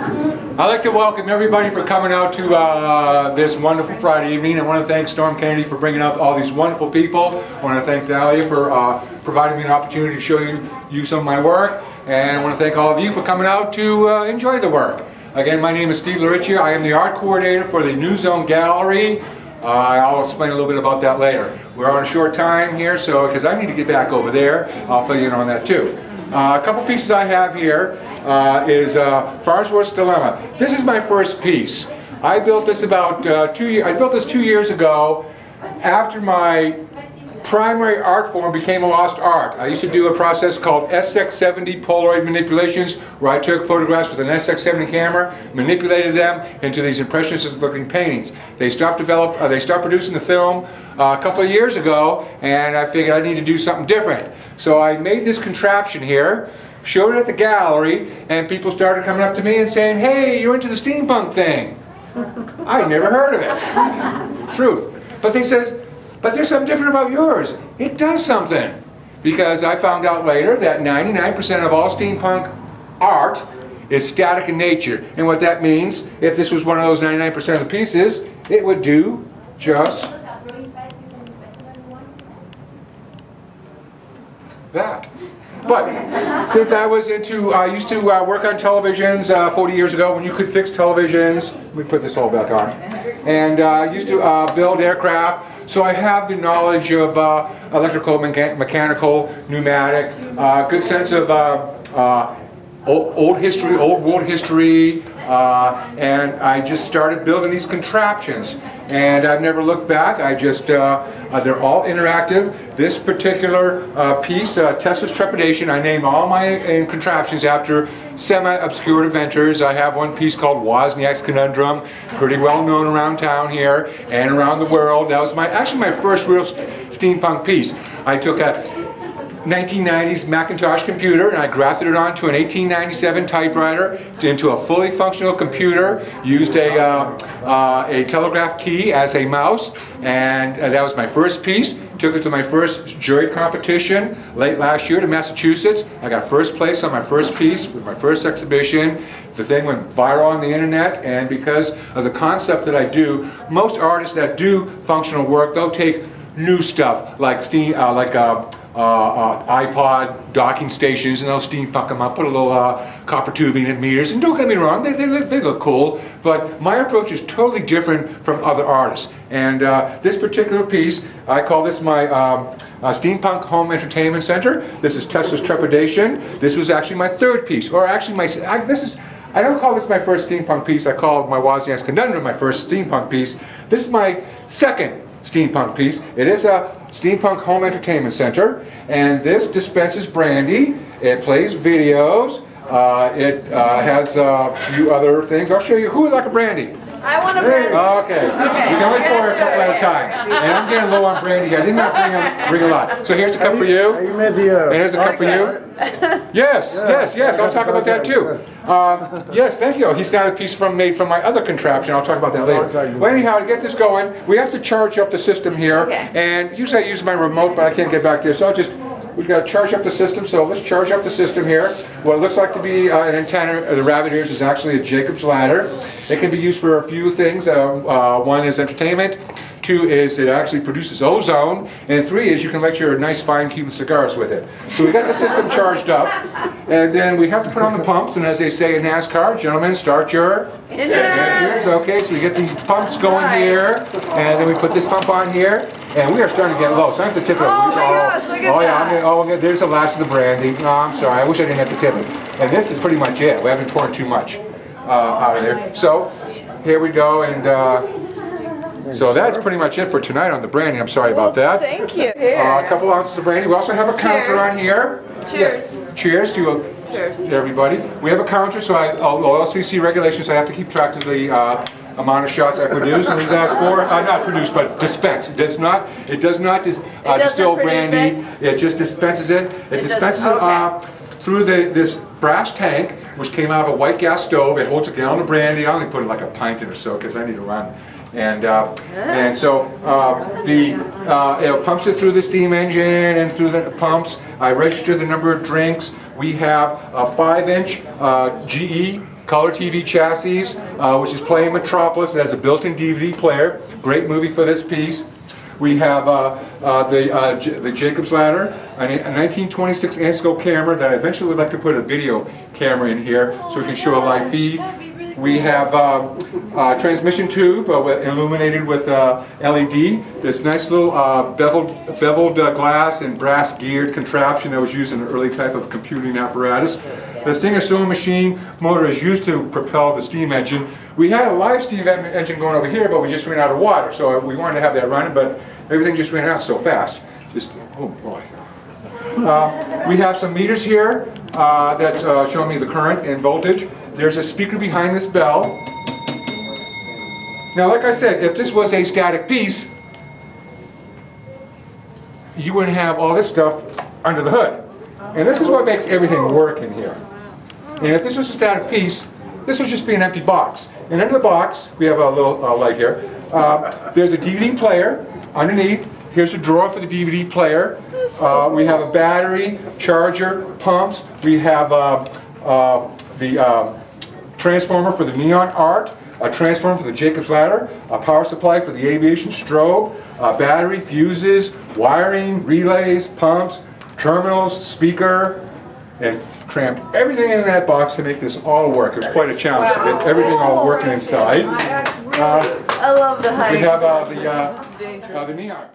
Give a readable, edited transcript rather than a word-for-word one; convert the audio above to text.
I'd like to welcome everybody for coming out to this wonderful Friday evening. I want to thank Storm Kennedy for bringing out all these wonderful people. I want to thank Thalia for providing me an opportunity to show you some of my work. And I want to thank all of you for coming out to enjoy the work. Again, my name is Steve Laricchia. I am the art coordinator for the New Zone Gallery. I'll explain a little bit about that later. We're on a short time here, so because I need to get back over there, I'll fill you in on that too. A couple pieces I have here is Farnsworth's Dilemma. This is my first piece. I built this about 2 years. I built this 2 years ago after my primary art form became a lost art. I used to do a process called SX70 Polaroid manipulations, where I took photographs with an SX70 camera, manipulated them into these impressionist-looking paintings. They stopped producing the film a couple of years ago, and I figured I need to do something different. So I made this contraption here, showed it at the gallery, and people started coming up to me and saying, "Hey, you're into the steampunk thing." I'd never heard of it. Truth. But they says, "But there's something different about yours." It does something. Because I found out later that 99% of all steampunk art is static in nature. And what that means, if this was one of those 99% of the pieces, it would do just that. But since I was I used to work on televisions 40 years ago when you could fix televisions. Let me put this all back on. And I used to build aircraft. So I have the knowledge of electrical, mechanical, pneumatic, good sense of old history, old world history, and I just started building these contraptions. And I've never looked back. I just, they're all interactive. This particular piece, Tesla's Trepadation, I name all my contraptions after semi-obscure inventors. I have one piece called Wozniak's Conundrum, pretty well known around town here and around the world. That was actually my first real steampunk piece. I took a 1990s Macintosh computer and I grafted it onto an 1897 typewriter into a fully functional computer, used a telegraph key as a mouse, and that was my first piece. Took it to my first jury competition late last year to Massachusetts. I got first place on my first piece with my first exhibition. The thing went viral on the internet, and because of the concept that I do, most artists that do functional work, they'll take new stuff like iPod docking stations, and they'll steampunk them up, put a little copper tubing in meters, and don't get me wrong, they look cool, but my approach is totally different from other artists. And this particular piece, I call this my Steampunk Home Entertainment Center. This is Tesla's Trepadation. This was actually my third piece, or actually I don't call this my first steampunk piece, I call my Wozniak's Conundrum my first steampunk piece. This is my second steampunk piece. It is a Steampunk Home Entertainment Center, and this dispenses brandy, it plays videos, it has a few other things. I'll show you. Who would like a brandy? I want a brandy. Okay. You can only pour a couple at a time. And I'm getting low on brandy. I did not bring a lot. So here's a cup for you. And here's a cup for you. Yes. I'll talk about that too. Yes, thank you. He's got a piece made from my other contraption. I'll talk about that later. Well, anyhow, to get this going, we have to charge up the system here. And usually I use my remote, but I can't get back there. So we've got to charge up the system. So let's charge up the system here. What looks like to be an antenna, the rabbit ears, is actually a Jacob's ladder. It can be used for a few things. One is entertainment. 2 is it actually produces ozone, and 3 is you can light your nice fine Cuban cigars with it. So we got the system charged up, and then we have to put on the pumps, and as they say in NASCAR, gentlemen, start your engines. Okay, so we get these pumps going here, and then we put this pump on here, and we are starting to get low, so I have to tip it. Oh my gosh, look at that. There's the last of the brandy. No, I'm sorry, I wish I didn't have to tip it. And this is pretty much it. We haven't poured too much out of there. So, here we go, and so that's pretty much it for tonight on the brandy. I'm sorry about that. Thank you. A couple ounces of brandy. We also have a counter on here. Cheers. Yes. Cheers to everybody. We have a counter, so OLCC regulations, I have to keep track of the amount of shots I produce. And we've got 4, not produce, but dispense. It does not distill brandy. It just dispenses it. It dispenses it through this brass tank, which came out of a white gas stove. It holds a gallon of brandy. I only put like a pint in or so because I need to run. And so it pumps it through the steam engine and through the pumps. I register the number of drinks. We have a 5-inch GE color TV chassis, which is playing Metropolis. It has a built-in DVD player. Great movie for this piece. We have the Jacob's Ladder, a 1926 Ansco camera that I eventually would like to put a video camera in here so we can show a live feed. We have a transmission tube illuminated with LED. This nice little beveled glass and brass geared contraption that was used in an early type of computing apparatus. The Singer sewing machine motor is used to propel the steam engine. We had a live steam engine going over here, but we just ran out of water, so we wanted to have that running, but everything just ran out so fast. Oh boy. We have some meters here that show me the current and voltage. There's a speaker behind this bell. Now, like I said, if this was a static piece, you wouldn't have all this stuff under the hood. And this is what makes everything work in here. And if this was a static piece, this would just be an empty box. And under the box, we have a little light here. There's a DVD player underneath. Here's a drawer for the DVD player. We have a battery, charger, pumps. We have the transformer for the neon art, a transformer for the Jacob's Ladder, a power supply for the aviation strobe, battery, fuses, wiring, relays, pumps, terminals, speaker, and crammed everything in that box to make this all work. It was quite a challenge to get everything all working inside. I love the height. We have the neon.